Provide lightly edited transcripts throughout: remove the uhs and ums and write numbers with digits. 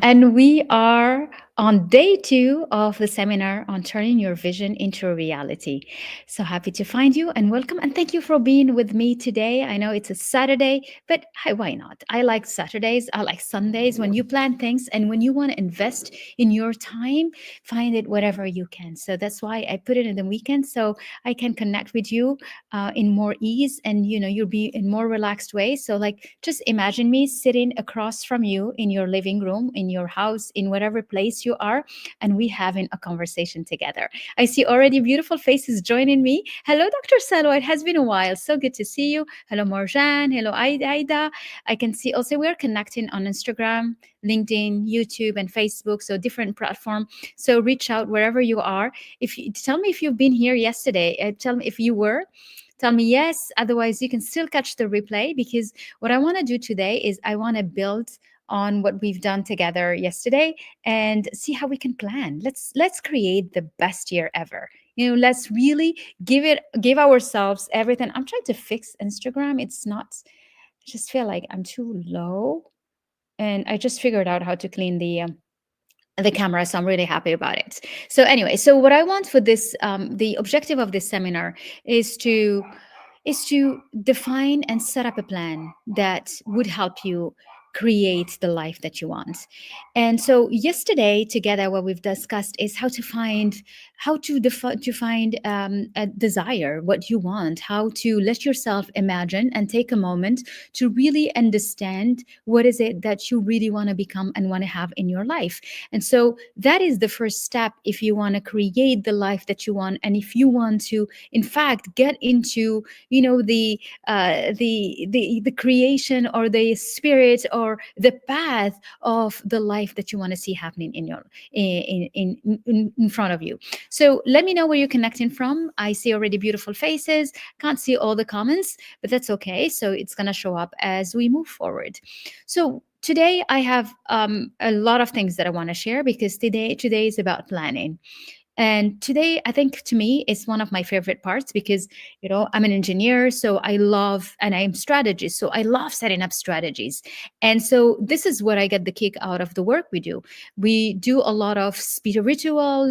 And we are on day 2 of the seminar on turning your vision into a reality. So happy to find you and welcome. And thank you for being with me today. I know it's a Saturday, but hi, why not? I like Saturdays. I like Sundays when you plan things and when you want to invest in your time, find it whatever you can. So that's why I put it in the weekend so I can connect with you in more ease and you'll be in more relaxed way. So like just imagine me sitting across from you in your living room, in your house, in whatever place you are, and we having a conversation together. I see already beautiful faces joining me. Hello, Dr. Salwa. It has been a while. So good to see you. Hello, Marjan. Hello, Aida. I can see also we're connecting on Instagram, LinkedIn, YouTube, and Facebook. So different platform. So reach out wherever you are. If you tell me if you've been here yesterday, tell me if you were. Tell me yes. Otherwise, you can still catch the replay because what I want to do today is I want to build on what we've done together yesterday and see how we can plan. Let's create the best year ever. Let's really give ourselves everything. I'm trying to fix Instagram. It's not I just feel like I'm too low and I just figured out how to clean the camera, so I'm really happy about it. So anyway, so what I want for this the objective of this seminar is to define and set up a plan that would help you create the life that you want. And so yesterday together what we've discussed is to find a desire, what you want, how to let yourself imagine and take a moment to really understand what is it that you really want to become and want to have in your life. And so that is the first step if you want to create the life that you want, and if you want to in fact get into the creation or the spirit or the path of the life that you want to see happening in your in front of you. So let me know where you're connecting from. I see already beautiful faces. Can't see all the comments, but that's okay. So it's going to show up as we move forward. So today I have a lot of things that I want to share because today is about planning. And today, I think to me, it's one of my favorite parts because, I'm an engineer. So I love, and I'm strategist. So I love setting up strategies. And so this is what I get the kick out of the work we do. We do a lot of spiritual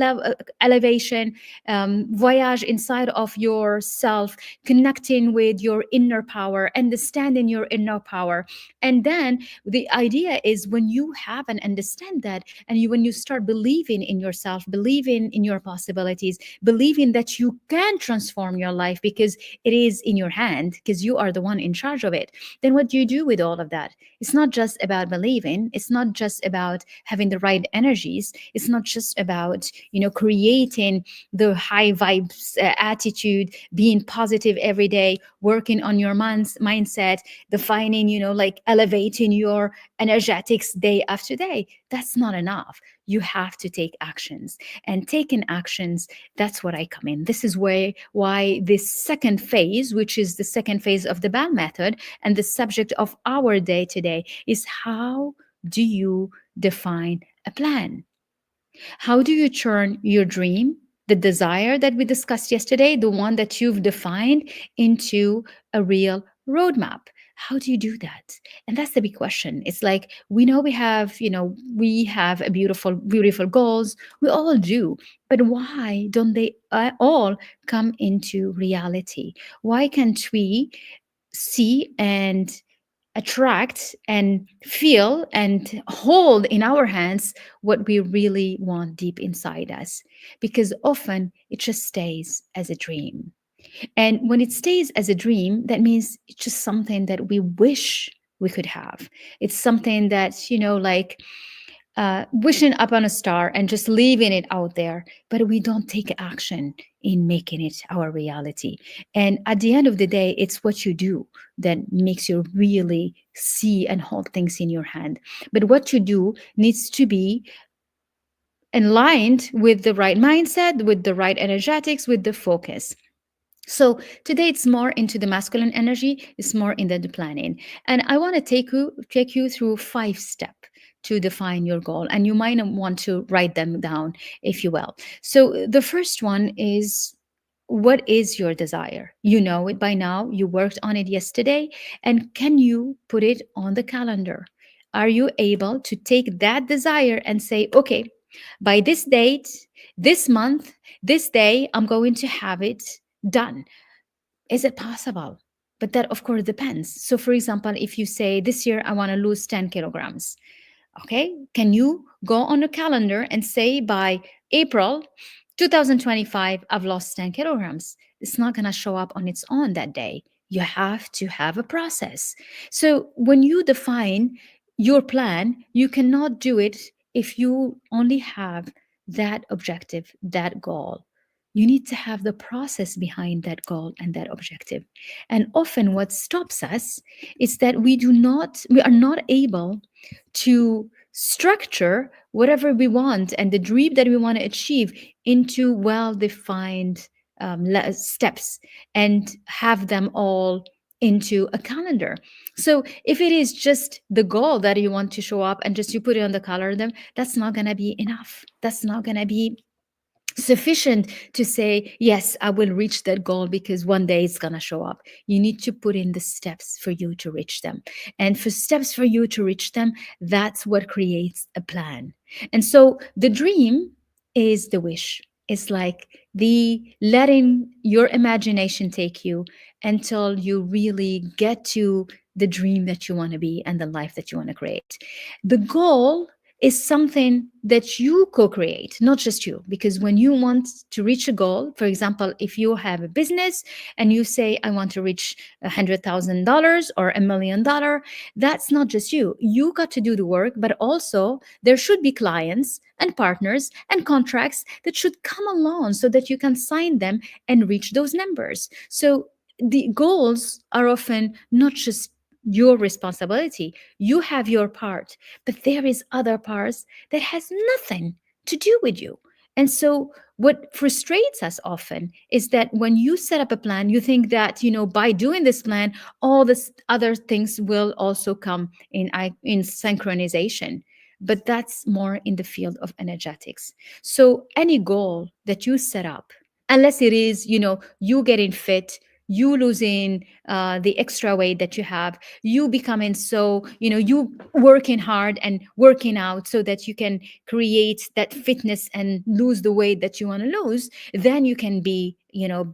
elevation, voyage inside of yourself, connecting with your inner power, understanding your inner power. And then the idea is when you have and understand that, and when you start believing in yourself, believing in your possibilities, believing that you can transform your life because it is in your hand, because you are the one in charge of it, then what do you do with all of that? It's not just about believing. It's not just about having the right energies. It's not just about, creating the high vibes attitude, being positive every day, working on your mindset, defining, like elevating your energetics day after day. That's not enough. You have to take actions, and taking actions, that's what I come in. This is why this second phase, which is the second phase of the BAL method and the subject of our day today, is how do you define a plan? How do you turn your dream, the desire that we discussed yesterday, the one that you've defined, into a real roadmap? How do you do that? And that's the big question. It's like we know we have a beautiful goals. We all do. But why don't they all come into reality? Why can't we see and attract and feel and hold in our hands what we really want deep inside us? Because often it just stays as a dream. And when it stays as a dream, that means it's just something that we wish we could have. It's something that, like wishing up on a star and just leaving it out there, but we don't take action in making it our reality. And at the end of the day, it's what you do that makes you really see and hold things in your hand. But what you do needs to be aligned with the right mindset, with the right energetics, with the focus. So today it's more into the masculine energy, it's more in the planning. And I want to take you through 5 steps to define your goal. And you might want to write them down, if you will. So the first one is, what is your desire? You know it by now. You worked on it yesterday. And can you put it on the calendar? Are you able to take that desire and say, okay, by this date, this month, this day, I'm going to have it done? Is it possible? But that, of course, depends. So, for example, if you say, this year I want to lose 10 kilograms, okay, can you go on a calendar and say, by April 2025, I've lost 10 kilograms? It's not going to show up on its own that day. You have to have a process. So, when you define your plan, you cannot do it if you only have that objective, that goal. You need to have the process behind that goal and that objective. And often what stops us is that we are not able to structure whatever we want and the dream that we want to achieve into well defined steps and have them all into a calendar. So if it is just the goal that you want to show up and just you put it on the calendar, that's not going to be enough. That's not going to be sufficient to say, yes, I will reach that goal because one day it's going to show up. You need to put in the steps for you to reach them. And for steps for you to reach them, that's what creates a plan. And so the dream is the wish. It's like the letting your imagination take you until you really get to the dream that you want to be and the life that you want to create. The goal is something that you co-create, not just you. Because when you want to reach a goal, for example, if you have a business and you say, I want to reach $100,000 or $1 million, that's not just you. You got to do the work, but also there should be clients and partners and contracts that should come along so that you can sign them and reach those numbers. So the goals are often not just your responsibility. You have your part, but there is other parts that has nothing to do with you. And so what frustrates us often is that when you set up a plan, you think that, by doing this plan, all this other things will also come in synchronization. But that's more in the field of energetics. So any goal that you set up, unless it is, you getting fit, you losing the extra weight that you have, you becoming so, you working hard and working out so that you can create that fitness and lose the weight that you want to lose, then you can be,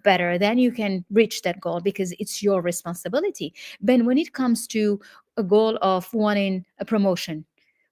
better, then you can reach that goal because it's your responsibility. But when it comes to a goal of wanting a promotion,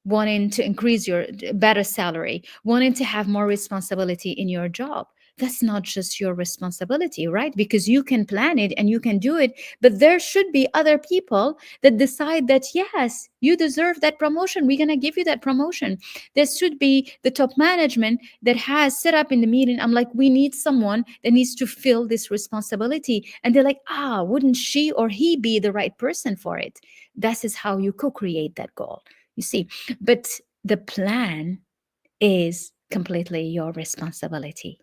wanting to increase your better salary, wanting to have more responsibility in your job, that's not just your responsibility, right? Because you can plan it and you can do it, but there should be other people that decide that, yes, you deserve that promotion. We're going to give you that promotion. There should be the top management that has set up in the meeting. I'm like, we need someone that needs to fill this responsibility. And they're like, wouldn't she or he be the right person for it? That is how you co-create that goal, you see. But the plan is completely your responsibility.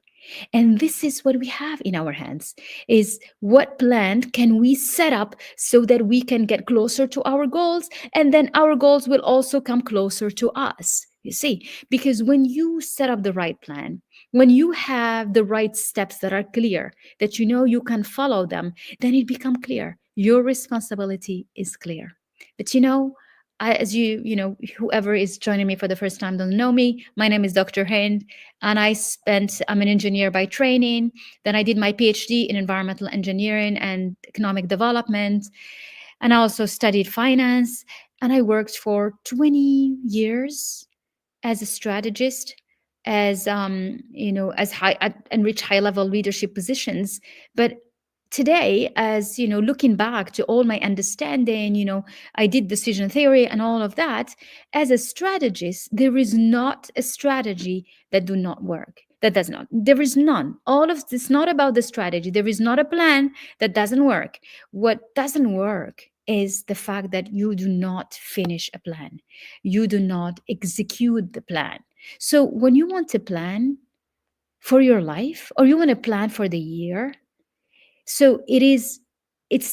And this is what we have in our hands, is what plan can we set up so that we can get closer to our goals, and then our goals will also come closer to us, you see. Because when you set up the right plan, when you have the right steps that are clear, that you can follow them, then it becomes clear. Your responsibility is clear. But as whoever is joining me for the first time don't know me, my name is Dr. Hind, and I'm an engineer by training. Then I did my PhD in environmental engineering and economic development. And I also studied finance, and I worked for 20 years as a strategist, as as and reach high level leadership positions. But today, as looking back to all my understanding, I did decision theory and all of that. As a strategist, there is not a strategy that do not work, that does not. There is none. All of this not about the strategy. There is not a plan that doesn't work. What doesn't work is the fact that you do not finish a plan, you do not execute the plan. So when you want to plan for your life, or you want to plan for the year, so it's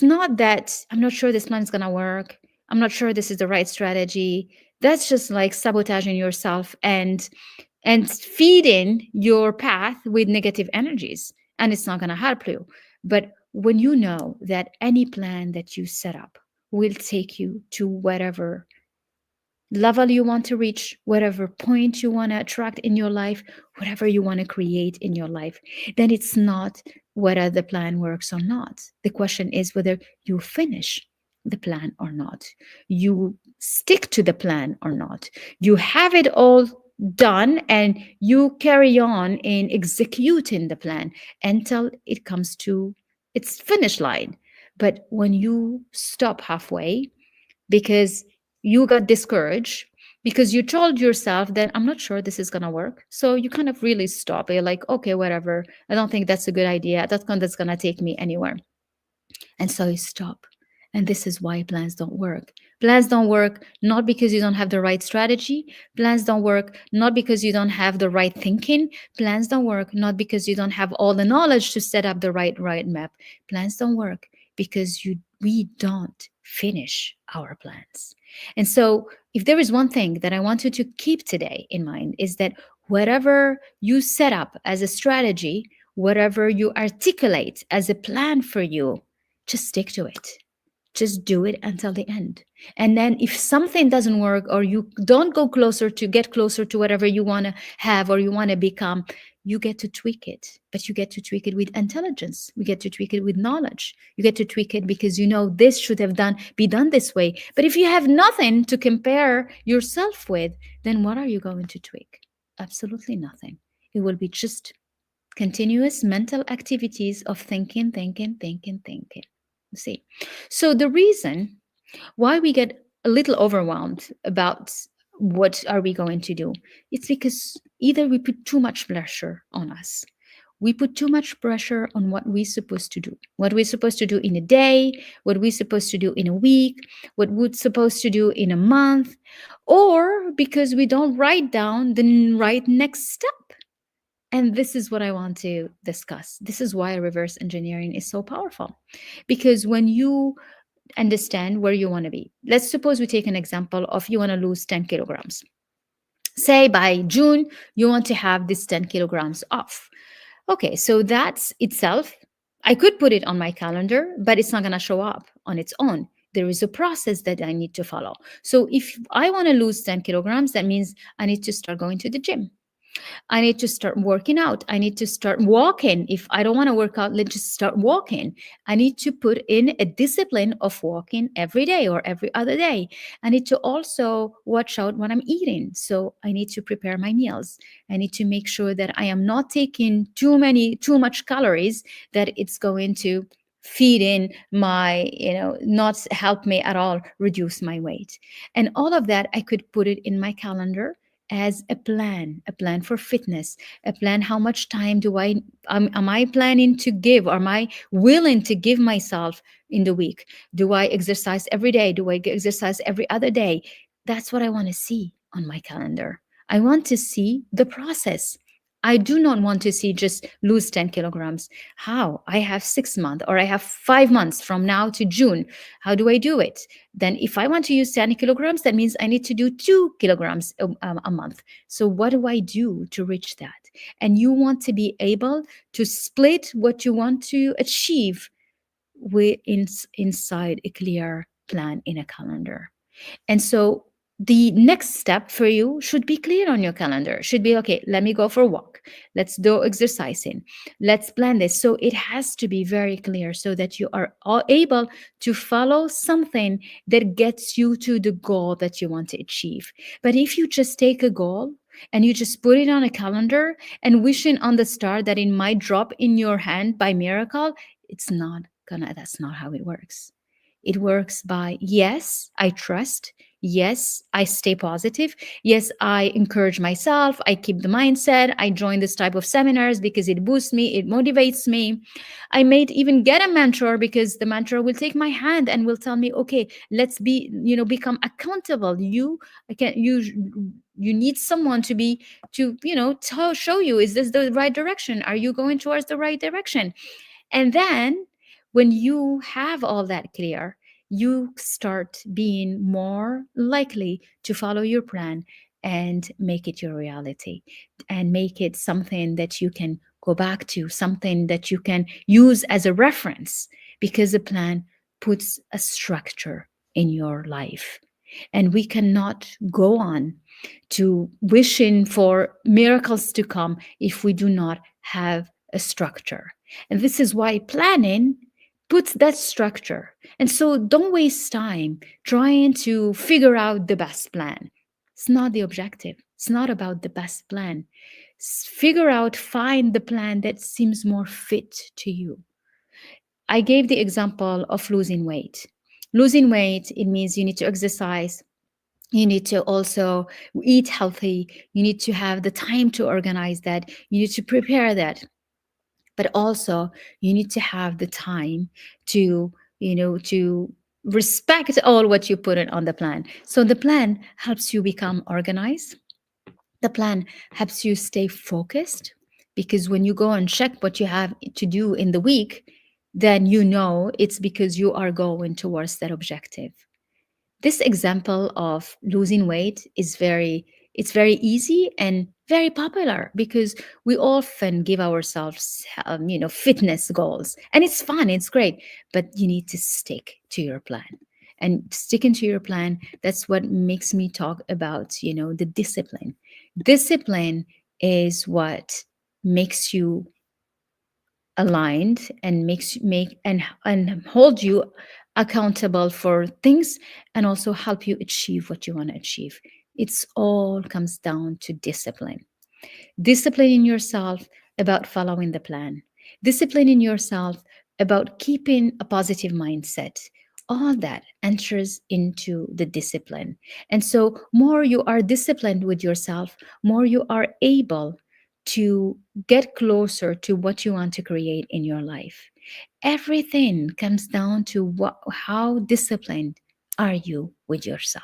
not that I'm not sure this plan is going to work, I'm not sure this is the right strategy. That's just like sabotaging yourself and feeding your path with negative energies, and it's not going to help you. But when you know that any plan that you set up will take you to whatever level you want to reach, whatever point you want to attract in your life, whatever you want to create in your life, then it's not whether the plan works or not. The question is whether you finish the plan or not, you stick to the plan or not, you have it all done and you carry on in executing the plan until it comes to its finish line. But when you stop halfway because you got discouraged, because you told yourself that I'm not sure this is going to work, so you kind of really stop. You're like, okay, whatever, I don't think that's a good idea, that's going to take me anywhere. And so you stop. And this is why plans don't work. Plans don't work not because you don't have the right strategy. Plans don't work not because you don't have the right thinking. Plans don't work not because you don't have all the knowledge to set up the right map. Plans don't work because we don't finish our plans. And so if there is one thing that I want you to keep today in mind is that whatever you set up as a strategy, whatever you articulate as a plan for you, just stick to it. Just do it until the end. And then if something doesn't work or you don't go closer to get closer to whatever you want to have or you want to become, you get to tweak it. But you get to tweak it with intelligence. We get to tweak it with knowledge. You get to tweak it because you know this should have be done this way. But if you have nothing to compare yourself with, then what are you going to tweak? Absolutely nothing. It will be just continuous mental activities of thinking, thinking, thinking, thinking. See, so the reason why we get a little overwhelmed about what are we going to do, it's because either we put too much pressure on us. We put too much pressure on what we're supposed to do, what we're supposed to do in a day, what we're supposed to do in a week, what we're supposed to do in a month, or because we don't write down the right next step. And this is what I want to discuss. This is why reverse engineering is so powerful. Because when you understand where you want to be, let's suppose we take an example of you want to lose 10 kilograms. Say by June, you want to have this 10 kilograms off. Okay, so that's itself. I could put it on my calendar, but it's not going to show up on its own. There is a process that I need to follow. So if I want to lose 10 kilograms, that means I need to start going to the gym. I need to start working out. I need to start walking. If I don't want to work out, let's just start walking. I need to put in a discipline of walking every day or every other day. I need to also watch out what I'm eating. So I need to prepare my meals. I need to make sure that I am not taking too much calories that it's going to feed in my, not help me at all reduce my weight. And all of that, I could put it in my calendar as a plan for fitness, a plan. How much time am I planning to give, or am I willing to give myself in the week? Do I exercise every day? Do I exercise every other day? That's what I want to see on my calendar. I want to see the process. I do not want to see just lose 10 kilograms. How? I have 6 months or I have 5 months from now to June. How do I do it? Then if I want to use 10 kilograms, that means I need to do 2 kilograms a month. So what do I do to reach that? And you want to be able to split what you want to achieve inside a clear plan in a calendar. And so the next step for you should be clear on your calendar. Should be, okay, let me go for a walk. Let's do exercising. Let's plan this. So it has to be very clear so that you are all able to follow something that gets you to the goal that you want to achieve. But if you just take a goal and you just put it on a calendar and wishing on the star that it might drop in your hand by miracle, that's not how it works. It works by, yes, I trust. Yes, I stay positive. Yes, I encourage myself. I keep the mindset. I join this type of seminars because it boosts me. It motivates me. I may even get a mentor because the mentor will take my hand and will tell me, okay, let's become accountable. You need someone to show you, is this the right direction? Are you going towards the right direction? And then when you have all that clear, you start being more likely to follow your plan and make it your reality and make it something that you can go back to, something that you can use as a reference, because a plan puts a structure in your life. And we cannot go on to wishing for miracles to come if we do not have a structure. And this is why planning puts that structure. And so don't waste time trying to figure out the best plan. It's not the objective. It's not about the best plan. Figure out, find the plan that seems more fit to you. I gave the example of losing weight. Losing weight, it means you need to exercise, you need to also eat healthy, you need to have the time to organize that, you need to prepare that, but also you need to have the time to, to respect all what you put in on the plan. So the plan helps you become organized. The plan helps you stay focused, because when you go and check what you have to do in the week, then you know it's because you are going towards that objective. This example of losing weight is very easy and very popular, because we often give ourselves fitness goals, and it's fun, it's great, but you need to stick to your plan. And sticking to your plan, that's what makes me talk about the discipline. Discipline is what makes you aligned and makes make and hold you accountable for things, and also help you achieve what you want to achieve. It's all comes down to discipline. Disciplining yourself about following the plan, disciplining yourself about keeping a positive mindset. All that enters into the discipline. And so, more you are disciplined with yourself, more you are able to get closer to what you want to create in your life. Everything comes down to how disciplined are you with yourself.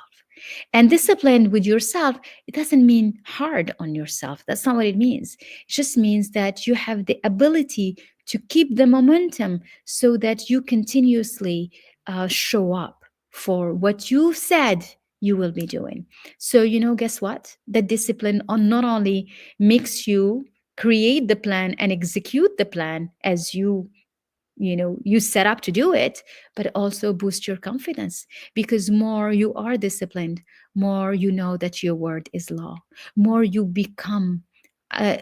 And disciplined with yourself, it doesn't mean hard on yourself. That's not what it means. It just means that you have the ability to keep the momentum so that you continuously show up for what you said you will be doing. So, guess what? The discipline not only makes you create the plan and execute the plan as you set up to do it, but also boost your confidence, because more you are disciplined, more you know that your word is law, more you become uh,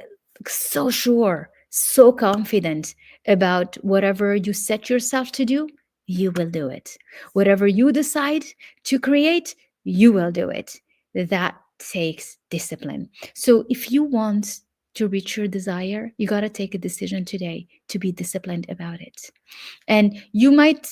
so sure, so confident about whatever you set yourself to do, you will do it. Whatever you decide to create, you will do it. That takes discipline. So if you want to reach your desire, you got to take a decision today to be disciplined about it. And you might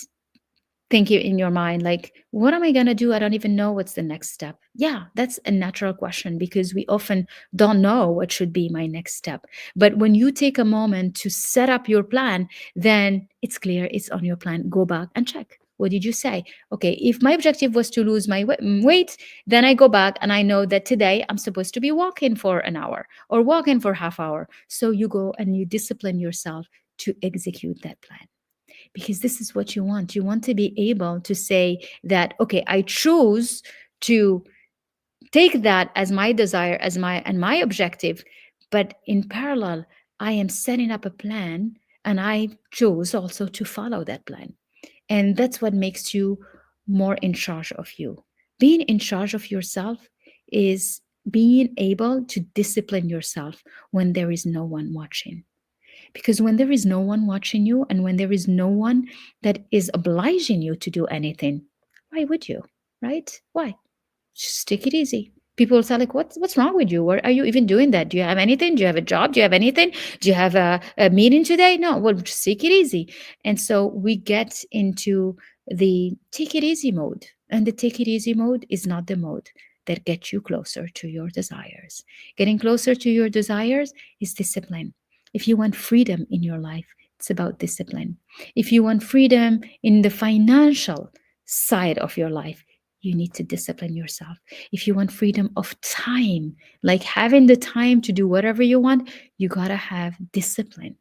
think in your mind, like, what am I going to do? I don't even know what's the next step. Yeah, that's a natural question, because we often don't know what should be my next step. But when you take a moment to set up your plan, then it's clear, it's on your plan. Go back and check. What did you say? Okay, if my objective was to lose my weight, then I go back and I know that today I'm supposed to be walking for an hour or walking for half hour. So you go and you discipline yourself to execute that plan, because this is what you want. You want to be able to say that, okay, I choose to take that as my desire, as my objective, but in parallel, I am setting up a plan, and I choose also to follow that plan. And that's what makes you more in charge of you. Being in charge of yourself is being able to discipline yourself when there is no one watching. Because when there is no one watching you, and when there is no one that is obliging you to do anything, why would you? Right? Why? Just take it easy. People will say, like, what's wrong with you? What are you even doing that? Do you have anything? Do you have a job? Do you have anything? Do you have a meeting today? No. Well, just take it easy. And so we get into the take it easy mode. And the take it easy mode is not the mode that gets you closer to your desires. Getting closer to your desires is discipline. If you want freedom in your life, it's about discipline. If you want freedom in the financial side of your life, you need to discipline yourself. If you want freedom of time, like having the time to do whatever you want, you got to have discipline.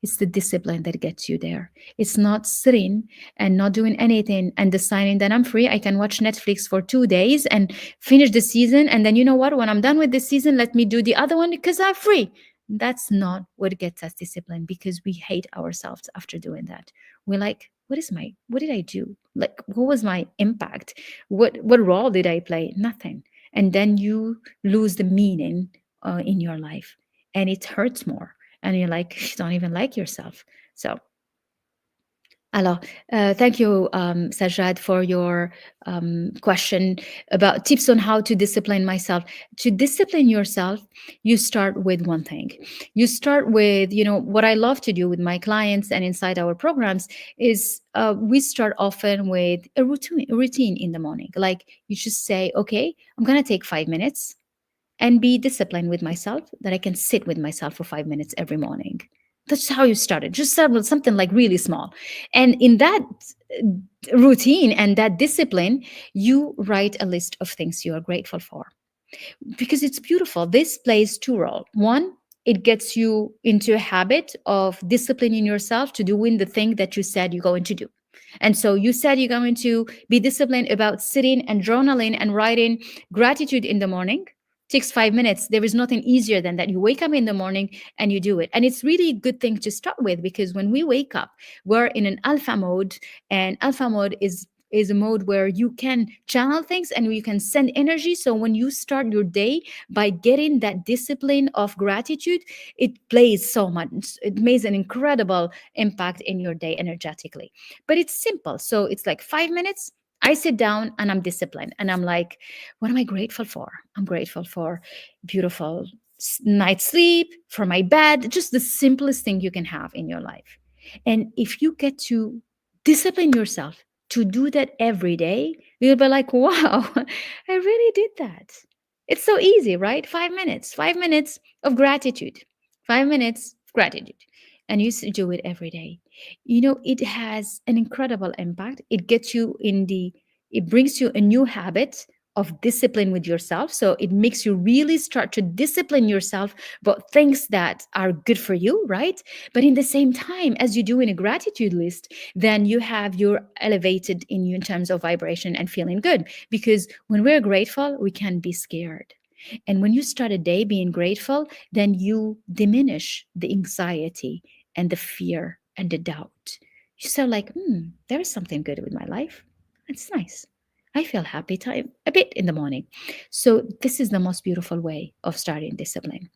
It's the discipline that gets you there. It's not sitting and not doing anything and deciding that I'm free. I can watch Netflix for 2 days and finish the season. And then, you know what? When I'm done with this season, let me do the other one because I'm free. That's not what gets us disciplined, because we hate ourselves after doing that. we're like, what did I do? Like, what was my impact? What role did I play? Nothing. And then you lose the meaning in your life, and it hurts more. And you're like, you don't even like yourself. So alors, thank you, Sajad, for your question about tips on how to discipline myself. To discipline yourself, you start with one thing. You start with, what I love to do with my clients and inside our programs is we start often with a routine in the morning. Like you just say, okay, I'm going to take 5 minutes and be disciplined with myself that I can sit with myself for 5 minutes every morning. That's how you started. Just start with something like really small. And in that routine and that discipline, you write a list of things you are grateful for because it's beautiful. This plays two roles. One, it gets you into a habit of disciplining yourself to doing the thing that you said you're going to do. And so you said you're going to be disciplined about sitting and journaling and writing gratitude in the morning. Takes 5 minutes. There is nothing easier than that. You wake up in the morning and you do it. And it's really a good thing to start with because when we wake up, we're in an alpha mode, and alpha mode is a mode where you can channel things and you can send energy. So when you start your day by getting that discipline of gratitude, it plays so much. It makes an incredible impact in your day energetically. But it's simple. So it's like 5 minutes. I sit down and I'm disciplined and I'm like, what am I grateful for? I'm grateful for beautiful night's sleep, for my bed, just the simplest thing you can have in your life. And if you get to discipline yourself to do that every day, you'll be like, wow, I really did that. It's so easy, right? 5 minutes, 5 minutes of gratitude, 5 minutes of gratitude. And you do it every day. It has an incredible impact. It brings you a new habit of discipline with yourself. So it makes you really start to discipline yourself about things that are good for you, right? But in the same time, as you do in a gratitude list, then you have your elevated in you in terms of vibration and feeling good. Because when we're grateful, we can be scared. And when you start a day being grateful, then you diminish the anxiety and the fear and the doubt. You start like, there's something good with my life. It's nice. I feel happy time a bit in the morning. So this is the most beautiful way of starting discipline.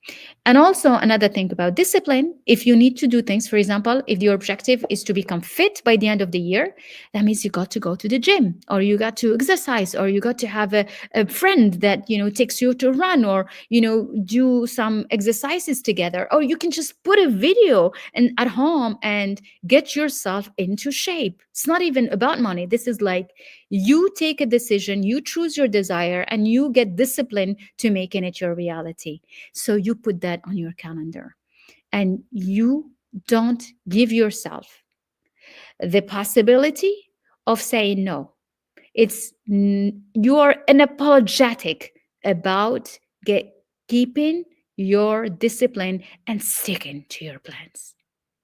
And also another thing about discipline, if you need to do things, for example, if your objective is to become fit by the end of the year, that means you got to go to the gym or you got to exercise or you got to have a friend that, takes you to run or, do some exercises together. Or you can just put a video at home and get yourself into shape. It's not even about money. This is like you take a decision, you choose your desire, and you get discipline to making it your reality. So you put that on your calendar and you don't give yourself the possibility of saying no. You are unapologetic about keeping your discipline and sticking to your plans.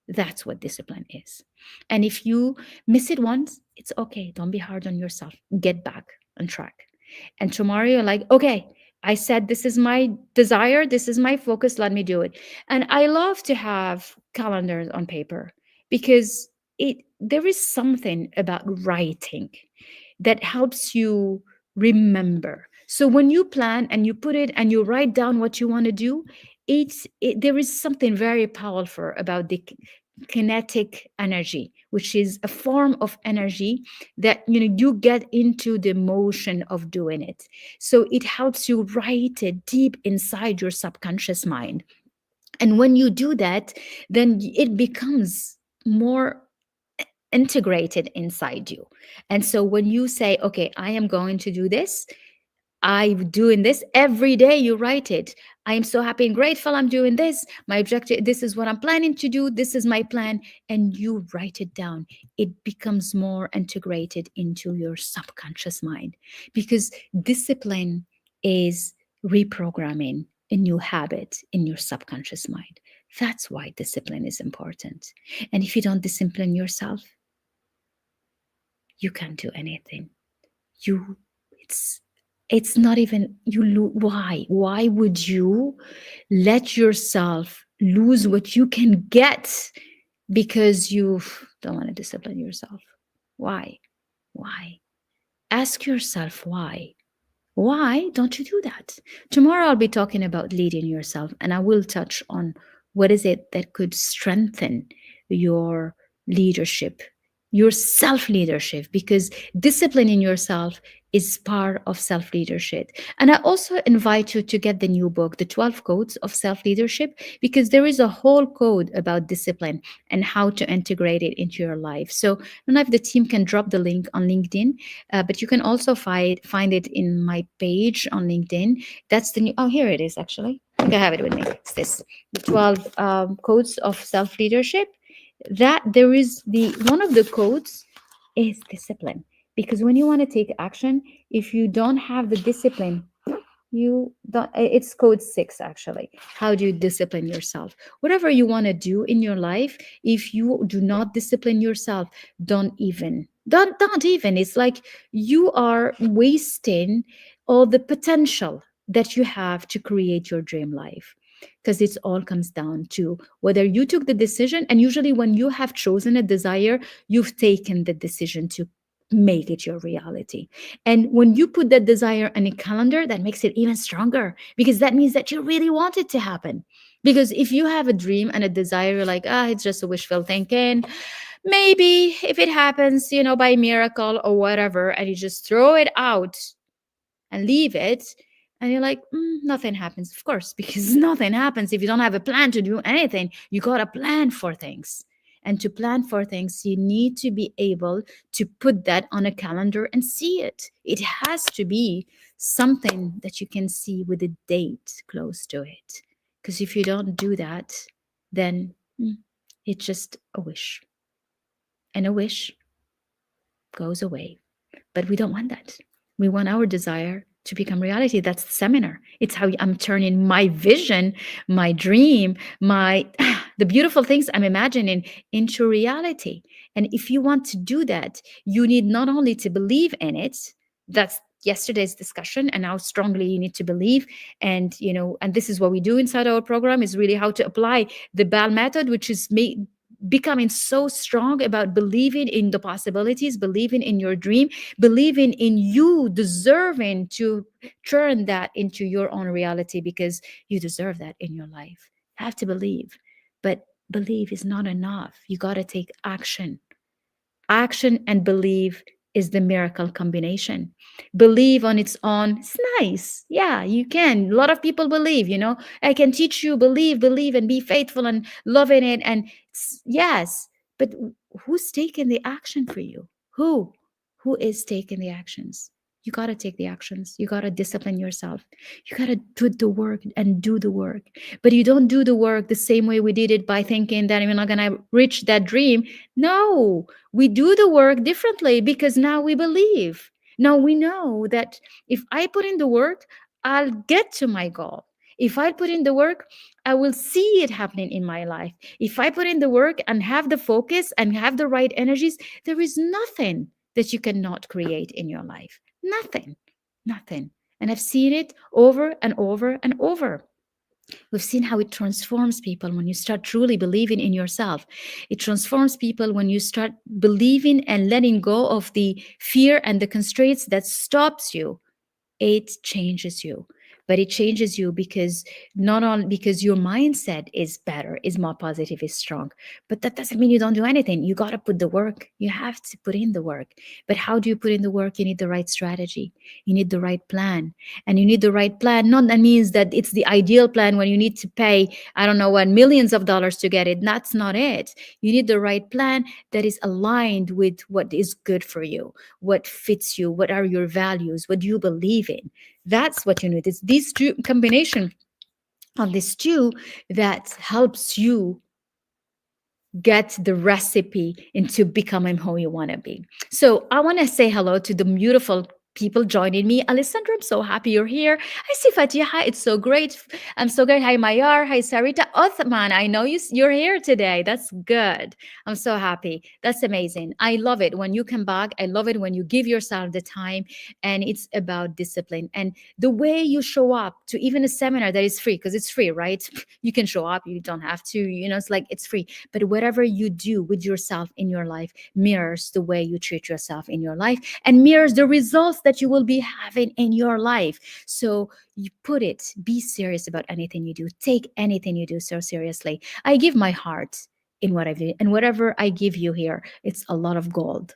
That's what discipline is. And if you miss it once, it's okay. Don't be hard on yourself. Get back on track. And tomorrow you're like, okay, I said this is my desire, this is my focus, let me do it. And I love to have calendars on paper because there is something about writing that helps you remember. So when you plan and you put it and you write down what you want to do, there is something very powerful about the kinetic energy, which is a form of energy that you get into the motion of doing it. So it helps you write it deep inside your subconscious mind. And when you do that, then it becomes more integrated inside you. And so when you say, okay, I am going to do this, I'm doing this every day, you write it. I am so happy and grateful I'm doing this. My objective, this is what I'm planning to do. This is my plan. And you write it down. It becomes more integrated into your subconscious mind because discipline is reprogramming a new habit in your subconscious mind. That's why discipline is important. And if you don't discipline yourself, you can't do anything. It's not even why would you let yourself lose what you can get because you don't want to discipline yourself. Why? Why? Ask yourself why. Why don't you do that? Tomorrow I'll be talking about leading yourself, and I will touch on what is it that could strengthen your leadership, your self leadership, because disciplining yourself is part of self leadership. And I also invite you to get the new book, The 12 Codes of Self Leadership, because there is a whole code about discipline and how to integrate it into your life. So I don't know if the team can drop the link on LinkedIn, but you can also find it in my page on LinkedIn. That's the new. Oh, here it is. Actually, I think I have it with me. It's this: the 12 codes of self leadership. That there is the one of the codes is discipline, because when you want to take action, if you don't have the discipline, you don't. It's code 6 actually. How do you discipline yourself? Whatever you want to do in your life, if you do not discipline yourself, don't even. It's like you are wasting all the potential that you have to create your dream life, because it all comes down to whether you took the decision. And usually when you have chosen a desire, you've taken the decision to make it your reality. And when you put that desire on a calendar, that makes it even stronger, because that means that you really want it to happen. Because if you have a dream and a desire, you're like, it's just a wishful thinking. Maybe if it happens, by miracle or whatever, and you just throw it out and leave it, and you're like, nothing happens. Of course, because nothing happens if you don't have a plan to do anything. You got to plan for things. And to plan for things, you need to be able to put that on a calendar and see it. It has to be something that you can see with a date close to it. Because if you don't do that, then it's just a wish. And a wish goes away. But we don't want that. We want our desire to become reality. That's the seminar. It's how I'm turning my vision, my dream, the beautiful things I'm imagining into reality. And if you want to do that, you need not only to believe in it. That's yesterday's discussion, and how strongly you need to believe. And and this is what we do inside our program, is really how to apply the BAL method, which is becoming so strong about believing in the possibilities, believing in your dream, believing in you deserving to turn that into your own reality, because you deserve that in your life. You have to believe. But believe is not enough. You got to take action. Action and believe is the miracle combination. Believe on its own, it's nice. Yeah, you can. A lot of people believe, I can teach you, believe, and be faithful and love in it. And yes, but who's taking the action for you? Who? Who is taking the actions? You got to take the actions. You got to discipline yourself. You got to put the work and do the work. But you don't do the work the same way we did it, by thinking that you're not going to reach that dream. No, we do the work differently, because now we believe. Now we know that if I put in the work, I'll get to my goal. If I put in the work, I will see it happening in my life. If I put in the work and have the focus and have the right energies, there is nothing that you cannot create in your life. Nothing. Nothing. And I've seen it over and over and over. We've seen how it transforms people when you start truly believing in yourself. It transforms people when you start believing and letting go of the fear and the constraints that stops you. It changes you. But it changes you because not only because your mindset is better, is more positive, is strong. But that doesn't mean you don't do anything. You got to put the work. You have to put in the work. But how do you put in the work? You need the right strategy. You need the right plan. And you need the right plan. Not that means that it's the ideal plan when you need to pay, I don't know what, millions of dollars to get it. That's not it. You need the right plan that is aligned with what is good for you, what fits you, what are your values, what do you believe in. That's what you need. It's these two combination of these two that helps you get the recipe into becoming who you want to be. So I want to say hello to the beautiful people joining me. Alessandra, I'm so happy you're here. I see Fatiha. It's so great. I'm so great. Hi, Mayar. Hi, Sarita. Othman, I know you're here today. That's good. I'm so happy. That's amazing. I love it when you come back. I love it when you give yourself the time, and it's about discipline and the way you show up to even a seminar that is free, because it's free, right? You can show up. You don't have to, it's like it's free. But whatever you do with yourself in your life mirrors the way you treat yourself in your life and mirrors the results that you will be having in your life. So you put it, be serious about anything you do. Take anything you do so seriously. I give my heart in what I do, and whatever I give you here, it's a lot of gold,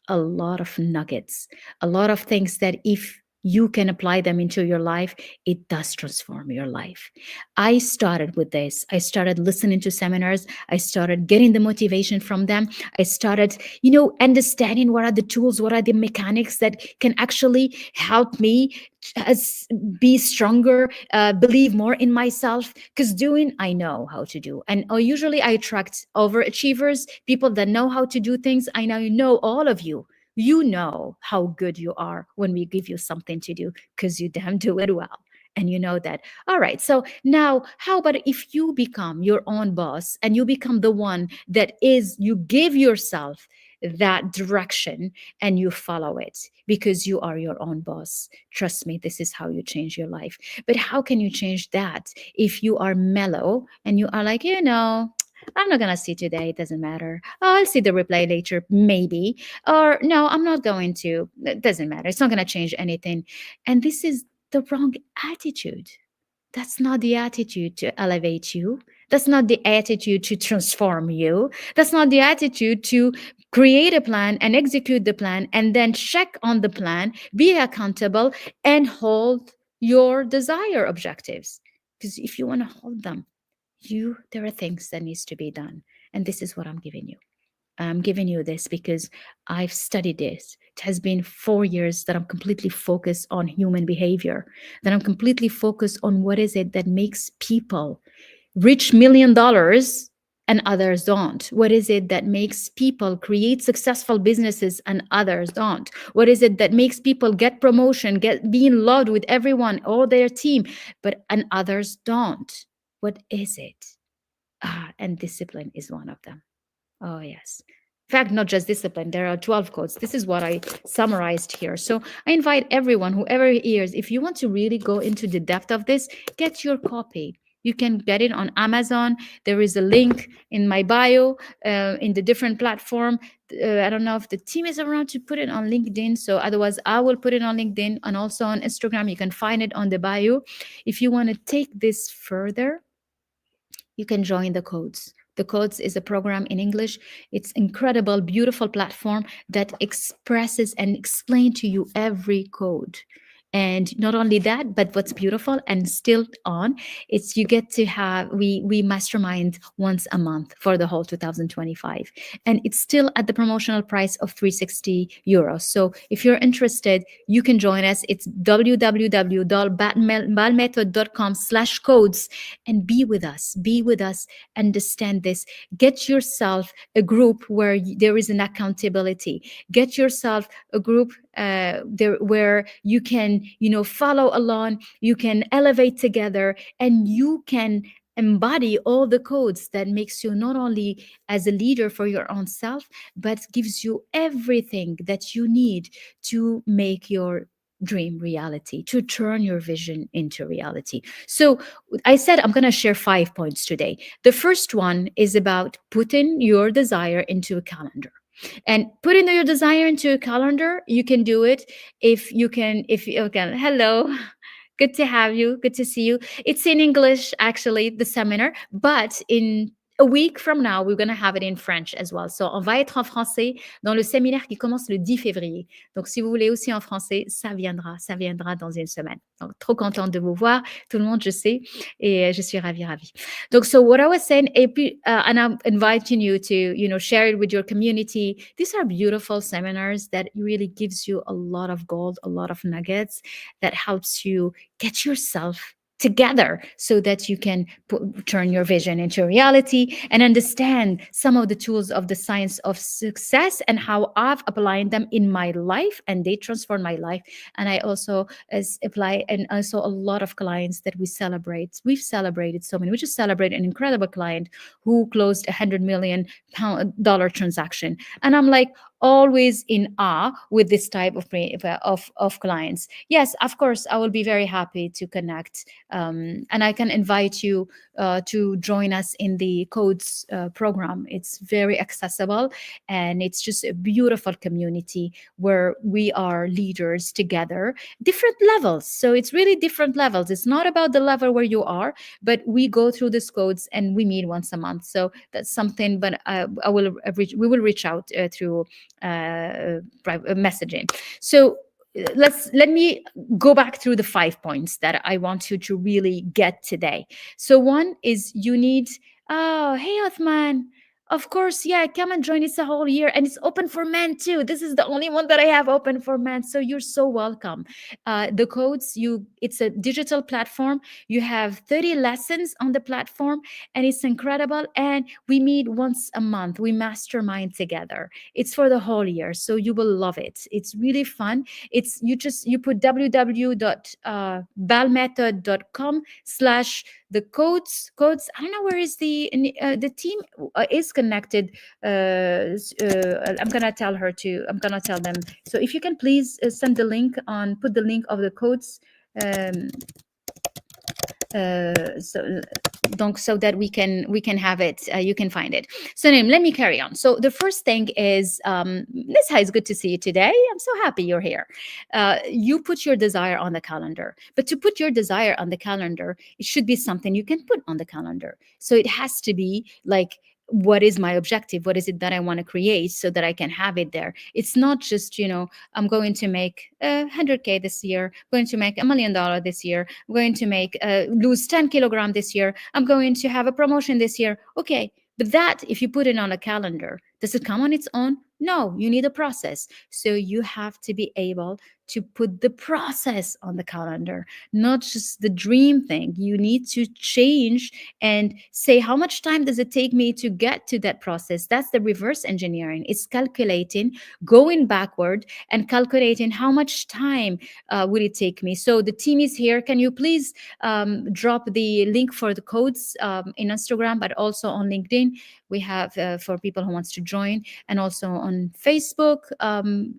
a lot of nuggets, a lot of things that if you can apply them into your life, it does transform your life. I started with this. I started listening to seminars. I started getting the motivation from them. I started, understanding what are the tools, what are the mechanics that can actually help me as be stronger, believe more in myself. Because doing, I know how to do, and usually I attract overachievers, people that know how to do things. I know all of you. You know how good you are when we give you something to do, because you damn do it well. And you know that. All right. So now, how about if you become your own boss and you become the one that is, you give yourself that direction and you follow it because you are your own boss. Trust me, this is how you change your life. But how can you change that if you are mellow and you are like, I'm not going to see today. It doesn't matter. Oh, I'll see the replay later, maybe. Or no, I'm not going to. It doesn't matter. It's not going to change anything. And this is the wrong attitude. That's not the attitude to elevate you. That's not the attitude to transform you. That's not the attitude to create a plan and execute the plan and then check on the plan, be accountable, and hold your desire objectives. Because if you want to hold them, there are things that needs to be done. And this is what I'm giving you. I'm giving you this because I've studied this. It has been 4 years that I'm completely focused on human behavior, that I'm completely focused on what is it that makes people reach $1 million and others don't. What is it that makes people create successful businesses and others don't? What is it that makes people get promotion, get being loved with everyone or their team, but and others don't? What is it? And discipline is one of them. Oh, yes. In fact, not just discipline, there are 12 codes. This is what I summarized here. So I invite everyone, whoever hears, if you want to really go into the depth of this, get your copy. You can get it on Amazon. There is a link in my bio, in the different platform. I don't know if the team is around to put it on LinkedIn. So otherwise, I will put it on LinkedIn and also on Instagram. You can find it on the bio. If you want to take this further, you can join the codes. The codes is a program in English. It's incredible, beautiful platform that expresses and explains to you every code. And not only that, but what's beautiful and still on, it's you get to have we mastermind once a month for the whole 2025, and it's still at the promotional price of 360 euros. So if you're interested, you can join us. It's www.balmethod.com/codes, and be with us. Be with us. Understand this. Get yourself a group where there is an accountability. Get yourself a group there where you can follow along, you can elevate together, and you can embody all the codes that makes you not only as a leader for your own self, but gives you everything that you need to make your dream reality, to turn your vision into reality. So I said I'm going to share 5 points today. The first one is about putting your desire into a calendar. And putting your desire into a calendar, you can do it if you can. Hello. Good to have you. Good to see you. It's in English, actually, the seminar, but in a week from now, we're going to have it in French as well. So, on va être en français dans le séminaire qui commence le 10 février. Donc, si vous voulez aussi en français, ça viendra dans une semaine. Donc, trop contente de vous voir, tout le monde, je sais, et je suis ravie. Donc, so what I was saying, and I'm inviting you to, share it with your community. These are beautiful seminars that really gives you a lot of gold, a lot of nuggets that helps you get yourself together so that you can turn your vision into reality and understand some of the tools of the science of success and how I've applied them in my life and they transform my life. And I also as apply, and also a lot of clients that we've celebrated so many. We just celebrated an incredible client who closed $100 million transaction, and I'm like always in awe with this type of clients. Yes, of course, I will be very happy to connect, and I can invite you to join us in the codes program. It's very accessible, and it's just a beautiful community where we are leaders together, different levels. So it's really different levels. It's not about the level where you are, but we go through these codes and we meet once a month. So that's something. But we will reach out through messaging. So let me go back through the 5 points that I want you to really get today. So one is you need, oh, hey, Othman. Of course, yeah, come and join. It's a whole year and it's open for men too. This is the only one that I have open for men. So you're so welcome. The codes, it's a digital platform. You have 30 lessons on the platform and it's incredible. And we meet once a month. We mastermind together. It's for the whole year. So you will love it. It's really fun. It's you put www.balmethod.com slash the codes. I don't know where is the team is connected. I'm gonna tell them. So if you can please send the link on, put the link of the codes. um, so donc so that we can have it, you can find it. So Naim, let me carry on. So the first thing is, Nisha, it's good to see you today. I'm so happy you're here. You put your desire on the calendar, but to put your desire on the calendar, it should be something you can put on the calendar. So it has to be like, what is my objective? What is it that I want to create so that I can have it there? It's not just, I'm going to make 100K this year, going to make $1 million this year, I'm going to make lose 10 kilogram this year, I'm going to have a promotion this year. Okay, but that, if you put it on a calendar, does it come on its own? No, you need a process. So you have to be able to put the process on the calendar, not just the dream thing. You need to change and say, how much time does it take me to get to that process? That's the reverse engineering. It's calculating, going backward and calculating how much time will it take me. So the team is here. Can you please drop the link for the codes in Instagram, but also on LinkedIn? We have for people who wants to join, and also on Facebook.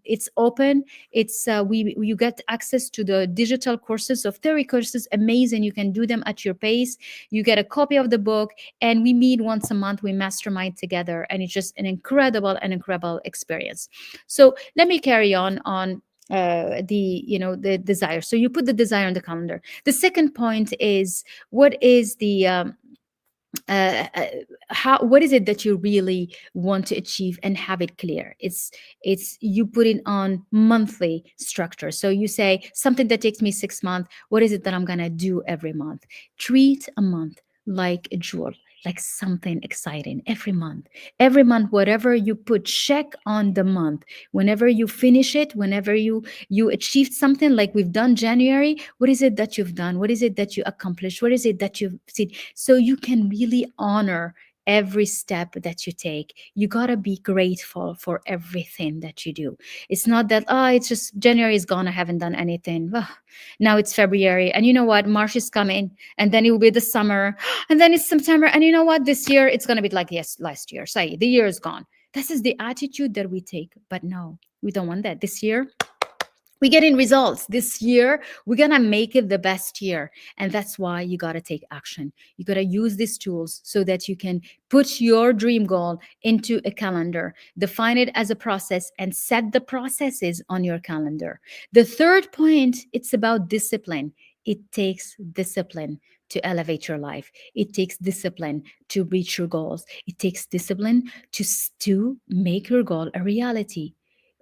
It's open. It's you get access to the digital courses of 30 courses. Amazing. You can do them at your pace. You get a copy of the book, and we meet once a month. We mastermind together, and it's just an incredible experience. So let me carry on the desire. So you put the desire on the calendar. The second point is, what is the what is it that you really want to achieve, and have it clear. It's you put it on monthly structure. So you say, something that takes me 6 months, what is it that I'm gonna do every month? Treat a month like a jewel, like something exciting. Every month, whatever you put, check on the month. Whenever you finish it, whenever you achieved something, like we've done January, what is it that you've done? What is it that you accomplished? What is it that you've seen? So you can really honor every step that you take. You got to be grateful for everything that you do. It's not that, oh, it's just January is gone, I haven't done anything. Ugh, now it's February, and you know what, March is coming, and then it will be the summer, and then it's September, and you know what, this year it's going to be like, yes, last year, say the year is gone. This is the attitude that we take. But no, we don't want that. This year we get in results. This year we're gonna make it the best year. And that's why you got to take action. You got to use these tools so that you can put your dream goal into a calendar, define it as a process, and set the processes on your calendar. The third point, it's about discipline. It takes discipline to elevate your life. It takes discipline to reach your goals. It takes discipline to make your goal a reality.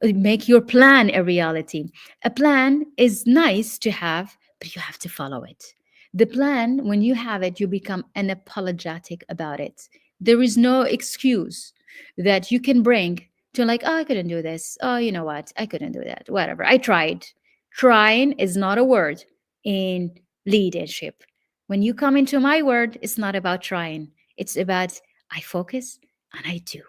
Make your plan a reality. A plan is nice to have, but you have to follow it. The plan, when you have it, you become unapologetic about it. There is no excuse that you can bring to, like, oh, I couldn't do this. Oh, you know what? I couldn't do that. Whatever. I tried. Trying is not a word in leadership. When you come into my world, it's not about trying. It's about I focus and I do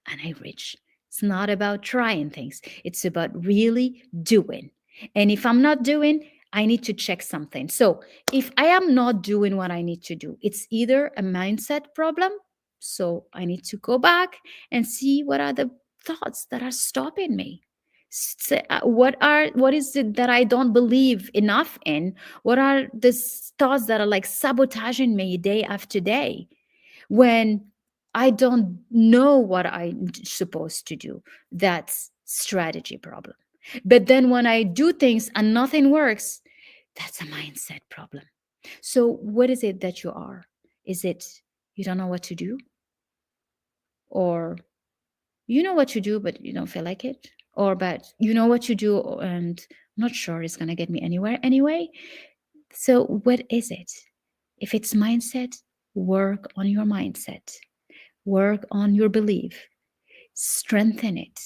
and I reach. It's not about trying things. It's about really doing. And if I'm not doing, I need to check something. So if I am not doing what I need to do, it's either a mindset problem. So I need to go back and see what are the thoughts that are stopping me. What is it that I don't believe enough in? What are the thoughts that are like sabotaging me day after day when I don't know what I'm supposed to do? That's strategy problem. But then when I do things and nothing works, that's a mindset problem. So what is it that you are? Is it you don't know what to do, or you know what you do but you don't feel like it, or but you know what you do and I'm not sure it's going to get me anywhere anyway? So what is it? If it's mindset, work on your mindset, work on your belief, strengthen it,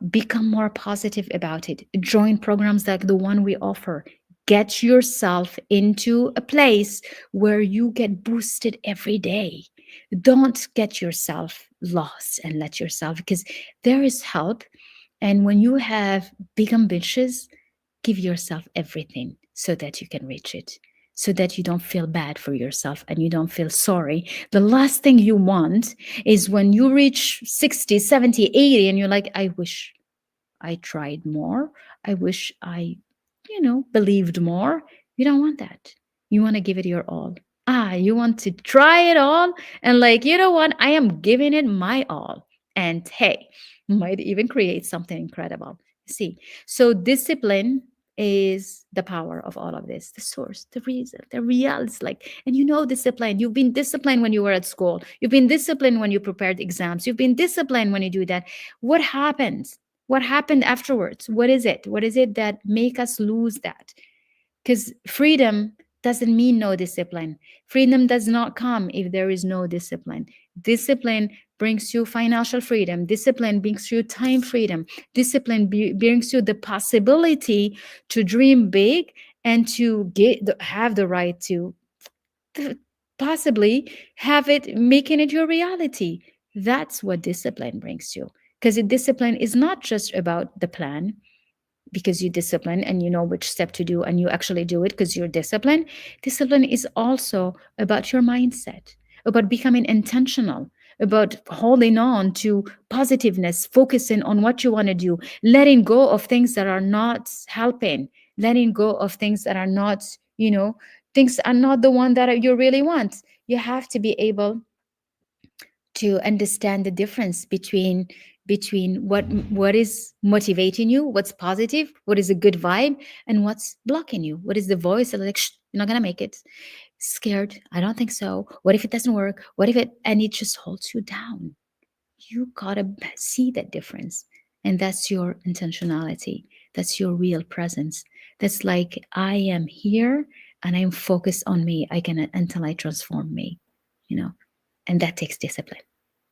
become more positive about it, join programs like the one we offer, get yourself into a place where you get boosted every day. Don't get yourself lost and let yourself, because there is help. And when you have big ambitions, give yourself everything so that you can reach it, so that you don't feel bad for yourself and you don't feel sorry. The last thing you want is when you reach 60, 70, 80, and you're like, I wish I tried more. I wish I, believed more. You don't want that. You want to give it your all. You want to try it all. And like, you know what? I am giving it my all. And hey, might even create something incredible. See, so discipline is the power of all of this, the source, the reason, the real. It's like, and discipline. You've been disciplined when you were at school. You've been disciplined when you prepared exams. You've been disciplined when you do that. What happens? What happened afterwards? What is it? What is it that make us lose that? Because freedom doesn't mean no discipline. Freedom does not come if there is no discipline. Discipline brings you financial freedom. Discipline brings you time freedom. Discipline brings you the possibility to dream big and to have the right to possibly have it, making it your reality. That's what discipline brings you. Because discipline is not just about the plan, because you discipline and you know which step to do and you actually do it because you're disciplined. Discipline is also about your mindset, about becoming intentional, about holding on to positiveness, focusing on what you want to do, letting go of things that are not helping, letting go of things that are not, things are not the one that you really want. You have to be able to understand the difference between what is motivating you, what's positive, what is a good vibe, and what's blocking you, what is the voice that like, shh, you're not gonna make it, scared, I don't think so, what if it doesn't work, what if it, and it just holds you down. You gotta see that difference. And that's your intentionality, that's your real presence. That's like, I am here and I'm focused on me, I can until I transform me, you know and that takes discipline.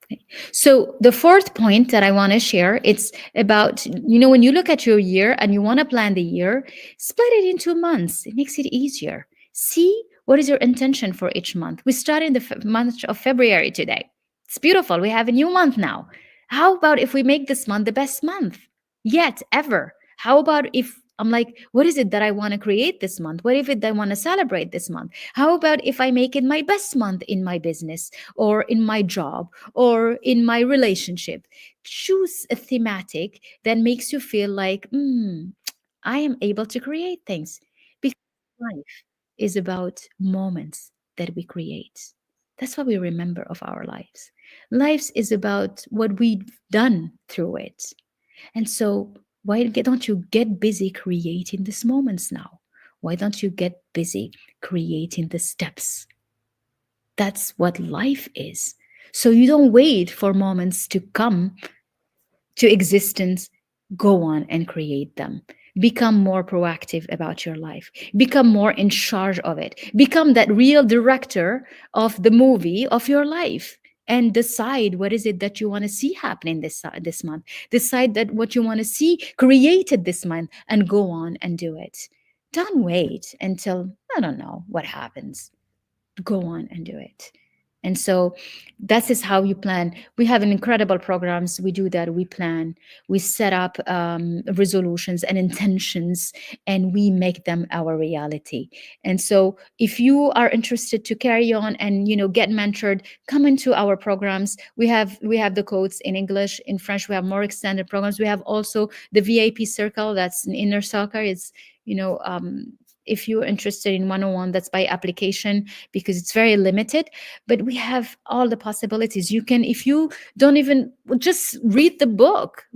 Okay. So the fourth point that I want to share, it's about, when you look at your year and you want to plan the year, split it into months. It makes it easier. See what is your intention for each month. We started the month of February today. It's beautiful. We have a new month now. How about if we make this month the best month yet ever? How about if I'm like, what is it that I want to create this month? What if it I want to celebrate this month? How about if I make it my best month in my business or in my job or in my relationship? Choose a thematic that makes you feel like, I am able to create things. Because life is about moments that we create. That's what we remember of our lives. Lives is about what we've done through it. And so, why don't you get busy creating these moments now? Why don't you get busy creating the steps? That's what life is. So you don't wait for moments to come to existence. Go on and create them. Become more proactive about your life. Become more in charge of it. Become that real director of the movie of your life. And decide what is it that you want to see happening this month. Decide that what you want to see created this month, and go on and do it. Don't wait until, I don't know what happens. Go on and do it. And so that is how you plan. We have an incredible programs. We do that. We plan. We set up resolutions and intentions, and we make them our reality. And so, if you are interested to carry on and get mentored, come into our programs. We have the codes in English, in French. We have more extended programs. We have also the VIP circle. That's an inner circle. It's you know. If you're interested in one-on-one, that's by application because it's very limited, but we have all the possibilities. You can, if you don't even, just read the book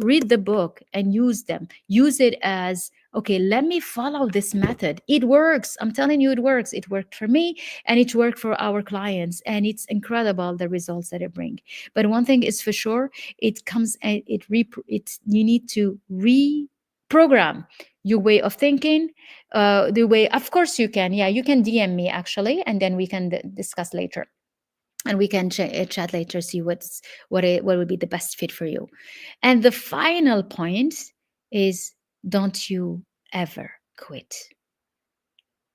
and use them. Use it as, okay, let me follow this method. It works. I'm telling you, it works. It worked for me, and it worked for our clients, and it's incredible the results that it bring. But one thing is for sure, it comes and it's you need to reprogram your way of thinking, the way, of course you can, yeah, you can DM me actually, and then we can discuss later, and we can chat later, see what would be the best fit for you. And the final point is, don't you ever quit.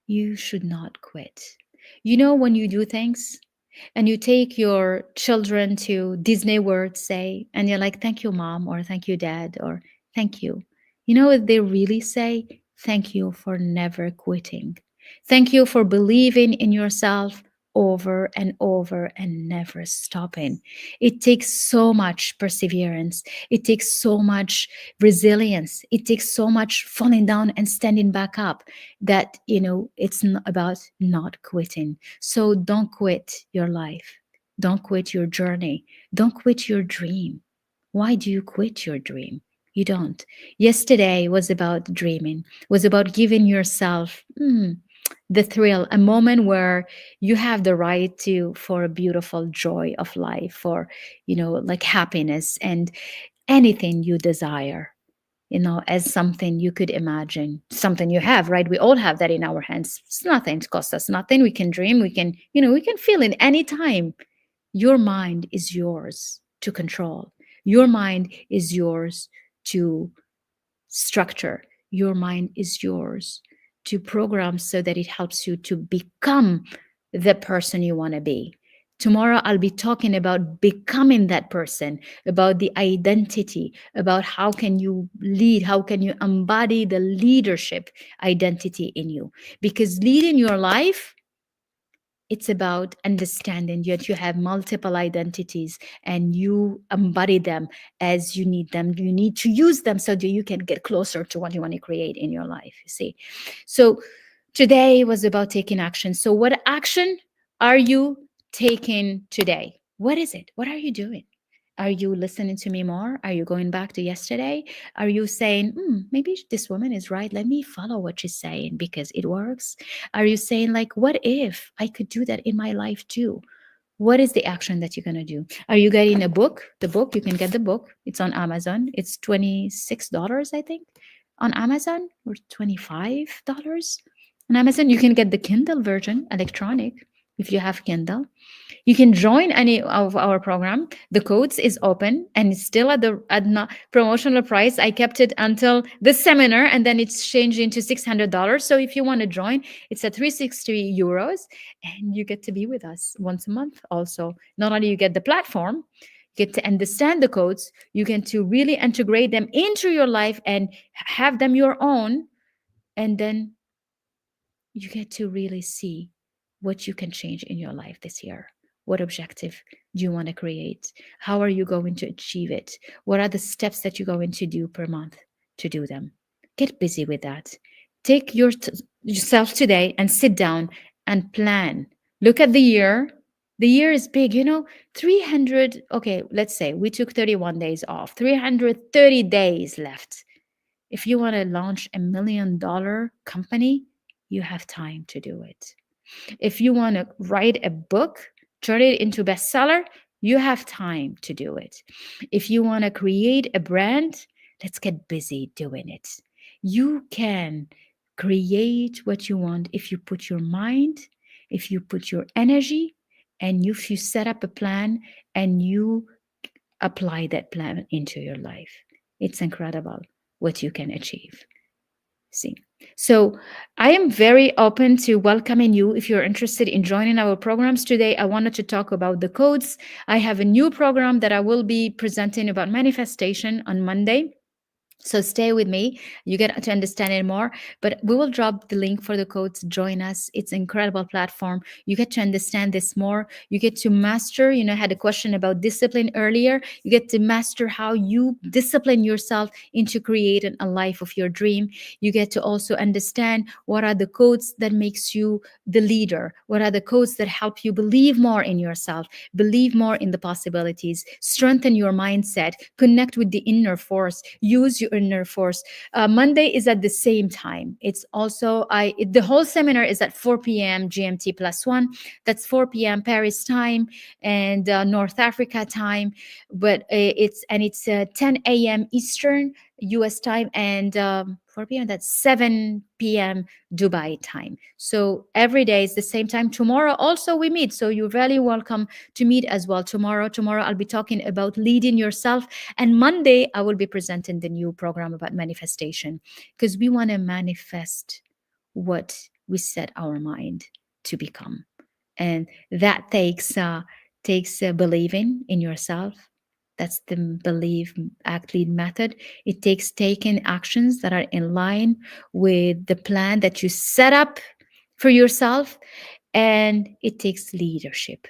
You should not quit. When you do things and you take your children to Disney World, say, and you're like, thank you, mom, or thank you, dad, or thank you. You know what they really say? Thank you for never quitting. Thank you for believing in yourself over and over and never stopping. It takes so much perseverance. It takes so much resilience. It takes so much falling down and standing back up that, it's about not quitting. So don't quit your life. Don't quit your journey. Don't quit your dream. Why do you quit your dream? You don't. Yesterday was about dreaming, was about giving yourself the thrill, a moment where you have the right to, for a beautiful joy of life, for, like happiness and anything you desire, as something you could imagine, something you have, right? We all have that in our hands. It's nothing, it costs us nothing. We can dream, we can feel it anytime. Your mind is yours to control. Your mind is yours to structure. Your mind is yours to program so that it helps you to become the person you want to be. Tomorrow, I'll be talking about becoming that person, about the identity, about how can you lead, how can you embody the leadership identity in you. Because leading your life, it's about understanding that you have multiple identities and you embody them as you need them. You need to use them so that you can get closer to what you want to create in your life, you see. So today was about taking action. So what action are you taking today? What is it? What are you doing? Are you listening to me more? Are you going back to yesterday? Are you saying, maybe this woman is right. Let me follow what she's saying because it works? Are you saying, like, what if I could do that in my life too? What is the action that you're going to do? Are you getting a book? The book, you can get the book. It's on Amazon. It's $26, I think, on Amazon, or $25 on Amazon. You can get the Kindle version, electronic, if you have Kindle. You can join any of our program. The codes is open and it's still at the promotional price. I kept it until the seminar, and then it's changed into $600. So if you want to join, it's at 360 euros, and you get to be with us once a month. Also, not only you get the platform, you get to understand the codes, you get to really integrate them into your life and have them your own, and then you get to really see what you can change in your life this year. What objective do you want to create? How are you going to achieve it? What are the steps that you're going to do per month to do them? Get busy with that. Take yourself today and sit down and plan. Look at the year. The year is big, 300. Okay, let's say we took 31 days off, 330 days left. If you want to launch $1 million company, you have time to do it. If you want to write a book, turn it into bestseller, you have time to do it. If you want to create a brand, let's get busy doing it. You can create what you want if you put your mind, if you put your energy, and if you set up a plan and you apply that plan into your life. It's incredible what you can achieve. See. So I am very open to welcoming you if you're interested in joining our programs. Today, I wanted to talk about the codes. I have a new program that I will be presenting about manifestation on Monday. So stay with me. You get to understand it more. But we will drop the link for the codes. Join us. It's an incredible platform. You get to understand this more. You get to master. I had a question about discipline earlier. You get to master how you discipline yourself into creating a life of your dream. You get to also understand what are the codes that makes you the leader. What are the codes that help you believe more in yourself, believe more in the possibilities, strengthen your mindset, connect with the inner force, use your inner force. Monday is at the same time. It's also the whole seminar is at 4 p.m. GMT plus one. That's 4 p.m. Paris time and North Africa time. But it's 10 a.m. Eastern US time and 4 p.m. That's 7 p.m. Dubai time. So every day is the same time. Tomorrow also we meet. So you're very welcome to meet as well tomorrow. I'll be talking about leading yourself, and Monday I will be presenting the new program about manifestation, because we want to manifest what we set our mind to become, and that takes believing in yourself. That's the believe act lead method. It takes taking actions that are in line with the plan that you set up for yourself, and it takes leadership.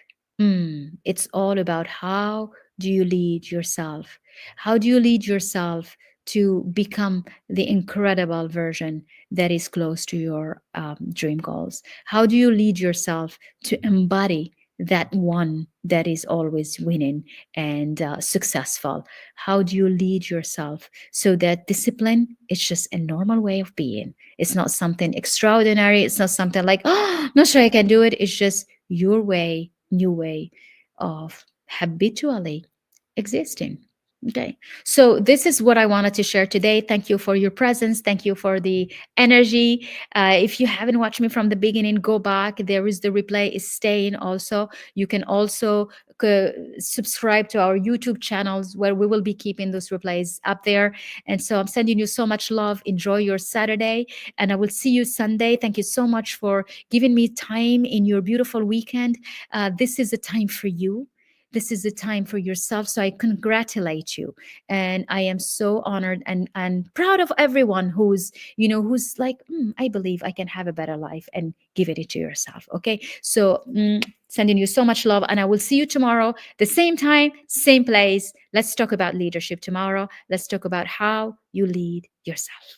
It's all about how do you lead yourself? How do you lead yourself to become the incredible version that is close to your dream goals? How do you lead yourself to embody that one that is always winning and successful? How do you lead yourself so that discipline is just a normal way of being? It's not something extraordinary. It's not something like, oh, not sure I can do it. It's just your way, new way of habitually existing. Okay. So this is what I wanted to share today. Thank you for your presence. Thank you for the energy. If you haven't watched me from the beginning, go back. There is the replay is staying also. You can also subscribe to our YouTube channels where we will be keeping those replays up there. And so I'm sending you so much love. Enjoy your Saturday, and I will see you Sunday. Thank you so much for giving me time in your beautiful weekend. This is a time for you. This is a time for yourself. So I congratulate you. And I am so honored and proud of everyone who's like, I believe I can have a better life, and give it to yourself. Okay. So sending you so much love. And I will see you tomorrow, the same time, same place. Let's talk about leadership tomorrow. Let's talk about how you lead yourself.